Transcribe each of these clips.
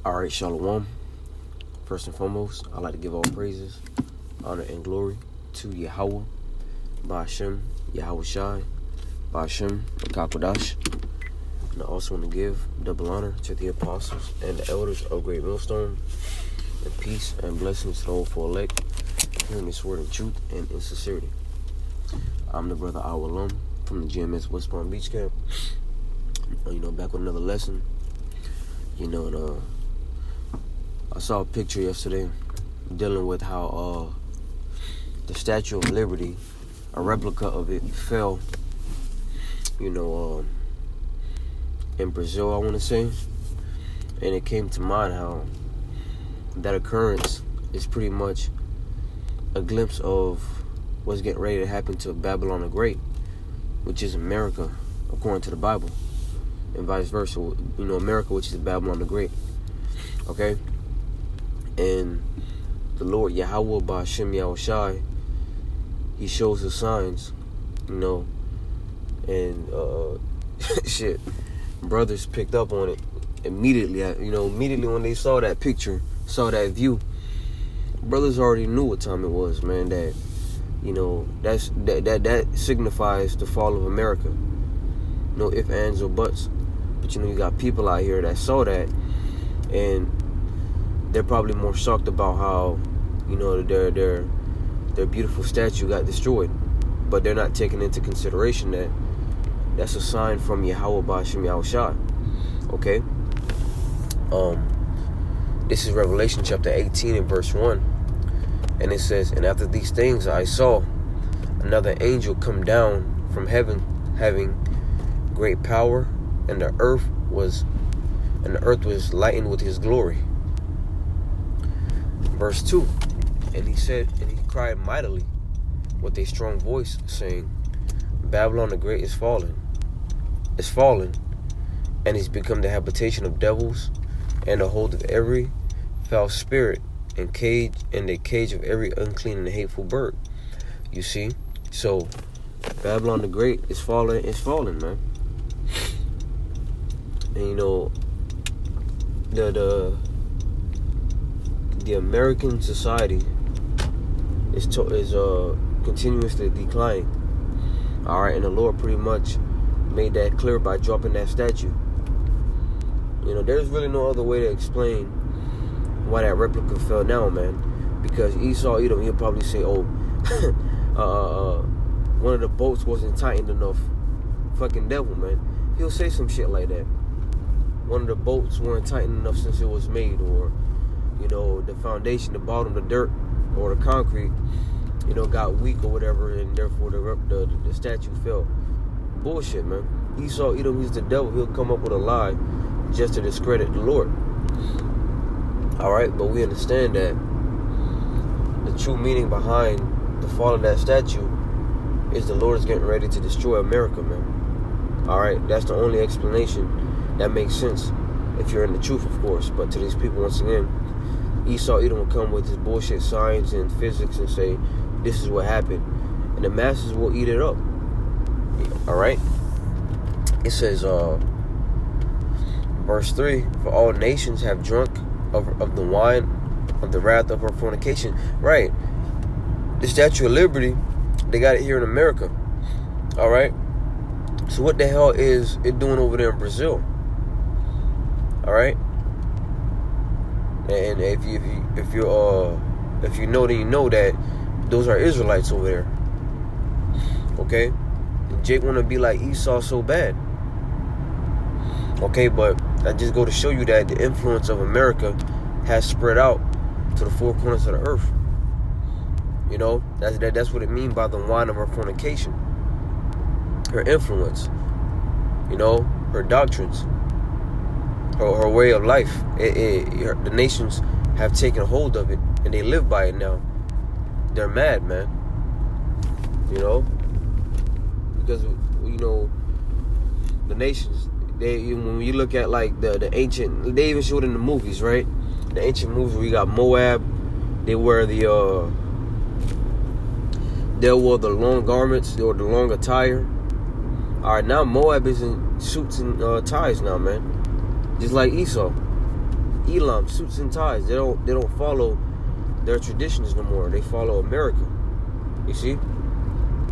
Alright, Shalom. First and foremost, I'd like to give all praises, honor, and glory to Yahweh, Ba'ashem, Yahweh Shai, Ba'ashem, Akakodash. And I also want to give double honor to the apostles and the elders of Great Millstone, and peace and blessings to the whole for elect, hearing this word in truth and in sincerity. I'm the brother Awalum from the GMS West Palm Beach Camp. Back with another lesson. I saw a picture yesterday dealing with how the Statue of Liberty, a replica of it, fell, in Brazil, I want to say. And it came to mind how that occurrence is pretty much a glimpse of what's getting ready to happen to Babylon the Great, which is America, according to the Bible, and vice versa. America, which is Babylon the Great. Okay? And the Lord Yahweh Ba'ashem Yahweh Shai, he shows the signs, and shit, brothers picked up on it immediately. Immediately when they saw that picture, saw that view, brothers already knew what time it was, man. That that signifies the fall of America. No ifs, ands, or buts. But you got people out here that saw that, and they're probably more shocked about how, their beautiful statue got destroyed. But they're not taking into consideration that that's a sign from Yahweh Ba'ashem Yahweh Shai. Okay? This is Revelation chapter 18 and verse 1. And it says, "And after these things I saw another angel come down from heaven, having great power, and the earth was lightened with his glory." Verse 2, and he cried mightily with a strong voice, saying, "Babylon the Great is fallen, and is become the habitation of devils, and the hold of every foul spirit, and the cage of every unclean and hateful bird." You see? So Babylon the Great is fallen, man. And the American society is continuously declining. All right, and the Lord pretty much made that clear by dropping that statue. There's really no other way to explain why that replica fell down, man. Because Esau, Edom, he'll probably say, "Oh, one of the boats wasn't tightened enough." Fucking devil, man. He'll say some shit like that. One of the boats weren't tightened enough since it was made, or the foundation, the bottom, the dirt, or the concrete, got weak or whatever, and therefore the statue fell. Bullshit, man. Esau, Edom, he's the devil. He'll come up with a lie just to discredit the Lord. All right, but we understand that the true meaning behind the fall of that statue is the Lord is getting ready to destroy America, man. All right, that's the only explanation that makes sense if you're in the truth, of course. But to these people, once again, Esau, Edom will come with his bullshit science and physics and say, "This is what happened," and the masses will eat it up. All right. It says, verse 3, "For all nations have drunk of the wine of the wrath of her fornication." Right. The Statue of Liberty, they got it here in America. All right. So what the hell is it doing over there in Brazil? All right. And if you know, then you know that those are Israelites over there. Okay. And Jake want to be like Esau so bad. Okay, but I just go to show you that the influence of America has spread out to the four corners of the earth. That's what it means by the wine of her fornication. Her influence, her doctrines, her way of life. The nations have taken hold of it, and they live by it now. They're mad, man. Because the nations, when you look at like the ancient, they even showed in the movies, right? The ancient movies where you got Moab, they wear they'll wear the long garments or the long attire. All right, now Moab is in suits and ties now, man. Just like Esau. Elam, suits and ties. They don't follow their traditions no more. They follow America. You see?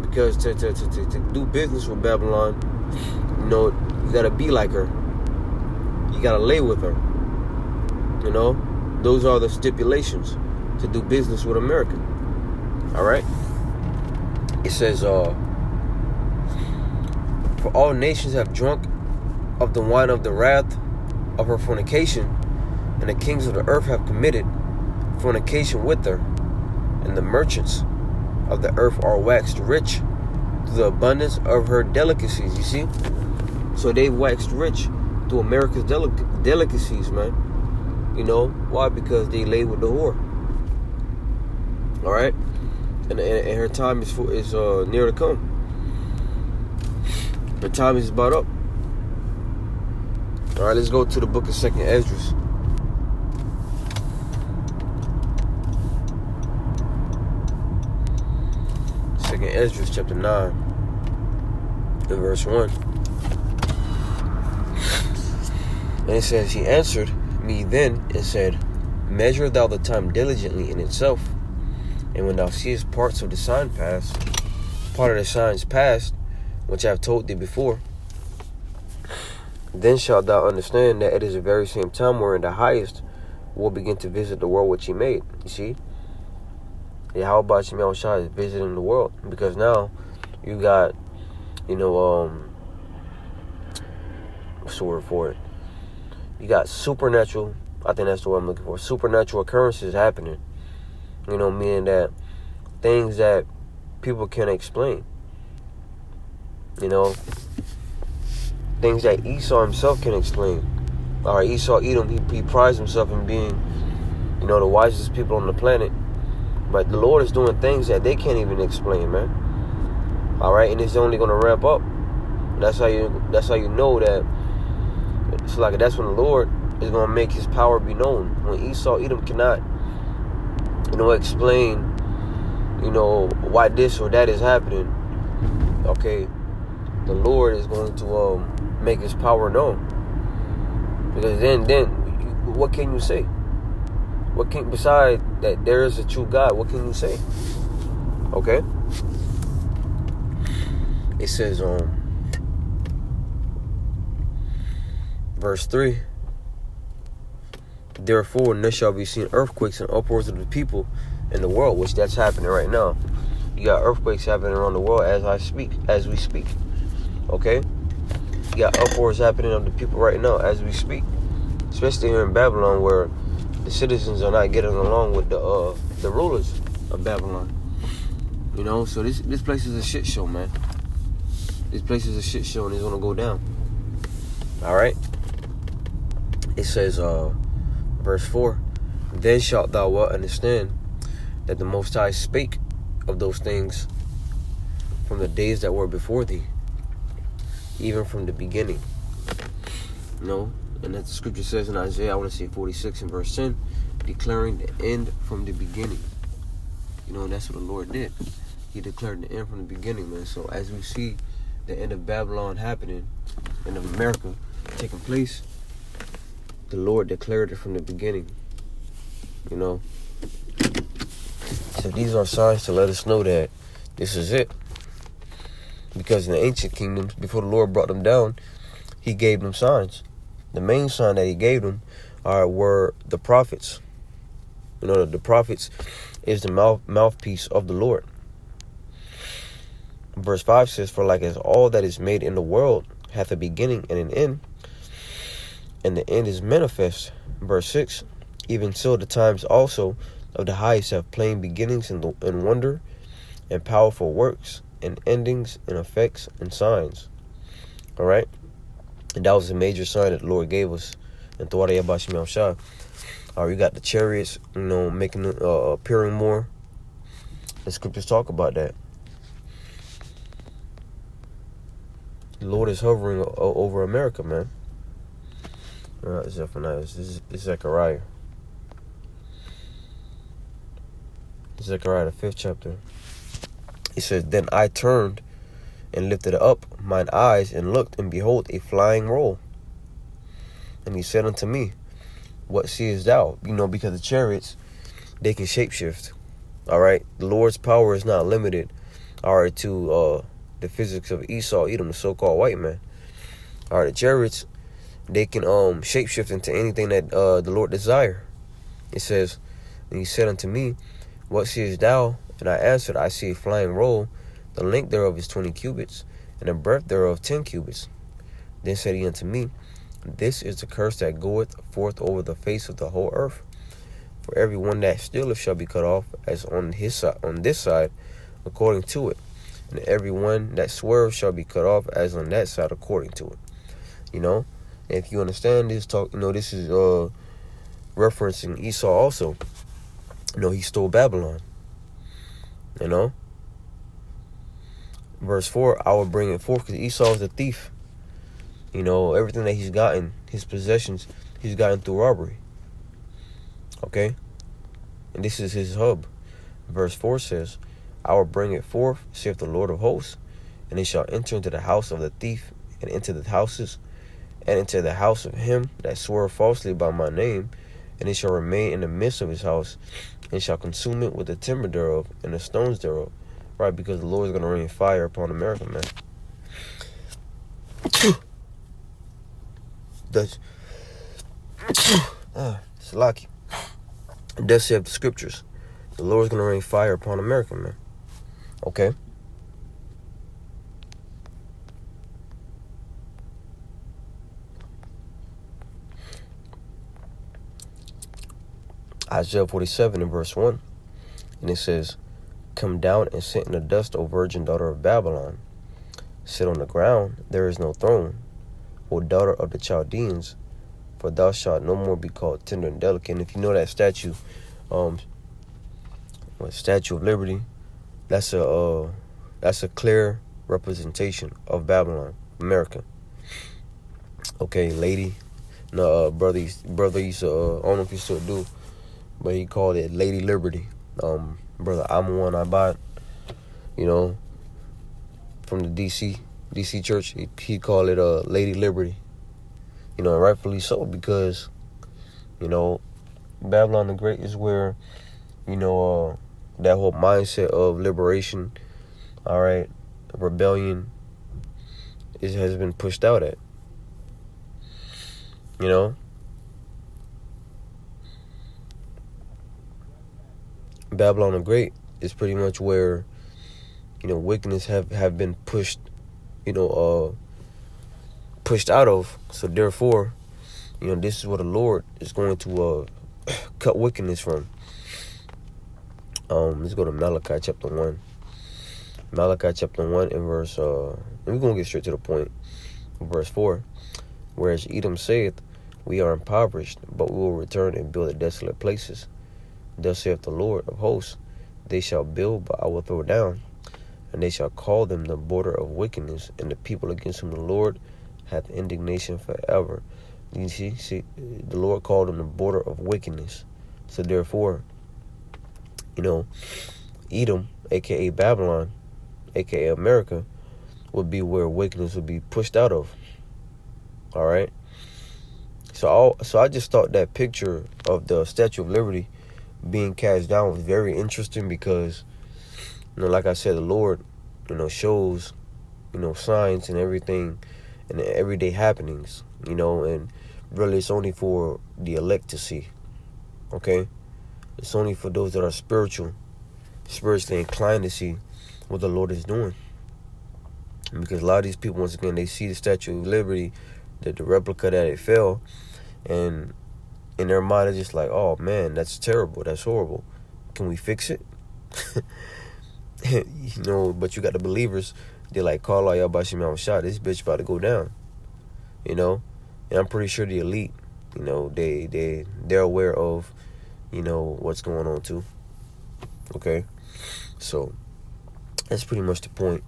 Because to do business with Babylon, you know, you gotta be like her. You gotta lay with her. You know? Those are the stipulations to do business with America. Alright? It says, for all nations have drunk of the wine of the wrath of her fornication, and the kings of the earth have committed fornication with her, and the merchants of the earth are waxed rich through the abundance of her delicacies. You see? So they've waxed rich through America's delicacies, man. You know? Why? Because they lay with the whore. Alright? And her time is near to come. Her time is about up. Alright, let's go to the book of 2nd Esdras. Esdras chapter 9 and verse 1. And it says, he answered me then and said, measure thou the time diligently in itself, and when thou seest part of the signs past, which I have told thee before, then shalt thou understand that it is the very same time wherein the highest will begin to visit the world which he made. You see? Yahweh Shemel Shah is visiting the world, because now you got, you know, what's the word for it? You got supernatural, I think that's the word I'm looking for, supernatural occurrences happening. You know, meaning that things that people can't explain. You know, things that Esau himself can explain. Or Esau Edom, he prides himself in being, you know, the wisest people on the planet. But the Lord is doing things that they can't even explain, man. Alright, and it's only gonna ramp up. That's how you know that it's like that's when the Lord is gonna make his power be known. When Esau Edom cannot, you know, explain, you know, why this or that is happening, okay, the Lord is going to make his power known. Because then what can you say? Besides that there is a true God, what can you say? Okay? It says verse 3, therefore there shall be seen earthquakes and uproars of the people in the world, which that's happening right now. You got earthquakes happening around the world as we speak. Okay? You got uproars happening of the people right now as we speak. Especially here in Babylon, where the citizens are not getting along with the rulers of Babylon. You know, so this place is a shit show, man. This place is a shit show, and it's gonna go down. Alright? It says, verse 4, then shalt thou well understand that the Most High spake of those things from the days that were before thee, even from the beginning. You know? And that the scripture says in Isaiah, I want to say 46 and verse 10, declaring the end from the beginning. You know, and that's what the Lord did. He declared the end from the beginning, man. So as we see the end of Babylon happening, end of America taking place, the Lord declared it from the beginning. You know. So these are signs to let us know that this is it. Because in the ancient kingdoms, before the Lord brought them down, he gave them signs. The main sign that he gave them were the prophets. You know, the prophets is the mouthpiece of the Lord. Verse 5 says, for like as all that is made in the world hath a beginning and an end, and the end is manifest. Verse 6, even so the times also of the highest have plain beginnings and wonder, and powerful works, and endings, and effects, and signs. Alright? And that was a major sign that the Lord gave us in Thawada Yabashim Shah. We got the chariots, you know, appearing more. The scriptures talk about that. The Lord is hovering over America, man. Zephaniah. This is Zechariah. Zechariah, the 5th chapter. He says, then I turned and lifted up mine eyes and looked, and behold, a flying roll. And he said unto me, what seest thou? Because the chariots, they can shapeshift. All right, the Lord's power is not limited, all right, to the physics of Esau, Edom, the so-called white man. All right, the chariots, they can shapeshift into anything that the Lord desire. It says, and he said unto me, what seest thou? And I answered, I see a flying roll. The length thereof is 20 cubits, and the breadth thereof 10 cubits. Then said he unto me, this is the curse that goeth forth over the face of the whole earth. For every one that stealeth shall be cut off, as on his side, on this side, according to it. And every one that swerves shall be cut off, as on that side, according to it. If you understand this talk, this is referencing Esau also. He stole Babylon. Verse 4, I will bring it forth, because Esau is a thief. Everything that he's gotten, his possessions, he's gotten through robbery. Okay? And this is his hub. Verse 4 says, I will bring it forth, saith the Lord of hosts, and it shall enter into the house of the thief, and into the houses, and into the house of him that swore falsely by my name, and it shall remain in the midst of his house, and shall consume it with the timber thereof, and the stones thereof. Right, because the Lord is going to rain fire upon America, man. It's lucky. It does say the scriptures. The Lord is going to rain fire upon America, man. Okay. Isaiah 47 and verse 1. And it says, come down and sit in the dust, O virgin daughter of Babylon. Sit on the ground, there is no throne, O daughter of the Chaldeans, for thou shalt no more be called tender and delicate. And if you know that statue, Statue of Liberty, that's a clear representation of Babylon, America. Okay, lady. No, brother used to, I don't know if he still do, but he called it Lady Liberty. Brother I'm Abad, from the DC church, he called it Lady Liberty. And rightfully so, because, Babylon the Great is where, that whole mindset of liberation, all right, rebellion, has been pushed out at. Babylon the Great is pretty much where, wickedness have been pushed, pushed out of. So therefore, this is what the Lord is going to cut wickedness from. Let's go to Malachi chapter 1. Malachi chapter 1 and verse, and we're going to get straight to the point. Verse 4. Whereas Edom saith, we are impoverished, but we will return and build at desolate places. Thus saith the Lord of hosts, they shall build, but I will throw down, and they shall call them the border of wickedness, and the people against whom the Lord hath indignation forever. You see, the Lord called them the border of wickedness. So therefore, Edom, a.k.a. Babylon, a.k.a. America, would be where wickedness would be pushed out of. All right? So I just thought that picture of the Statue of Liberty being cast down was very interesting because, like I said, the Lord, shows, signs and everything and the everyday happenings, and really it's only for the elect to see. Okay? It's only for those that are spiritually inclined to see what the Lord is doing. Because a lot of these people, once again, they see the Statue of Liberty, the replica that it fell, and in their mind, they're just like, oh, man, that's terrible. That's horrible. Can we fix it? But you got the believers, they're like, call out Yahbashim Yahushua, this bitch about to go down. And I'm pretty sure the elite, they're aware of, what's going on too. Okay? So, that's pretty much the point.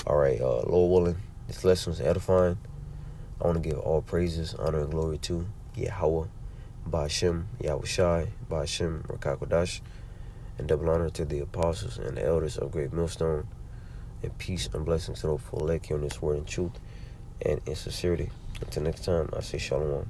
All right, Lord willing, this lesson was edifying. I want to give all praises, honor, and glory to Yahweh, Ba'ashem, Yahushai, Ba'ashem, Rakakodash, and double honor to the apostles and the elders of Great Millstone, and peace and blessings to those full elect hearing this word in truth and in sincerity. Until next time, I say shalom.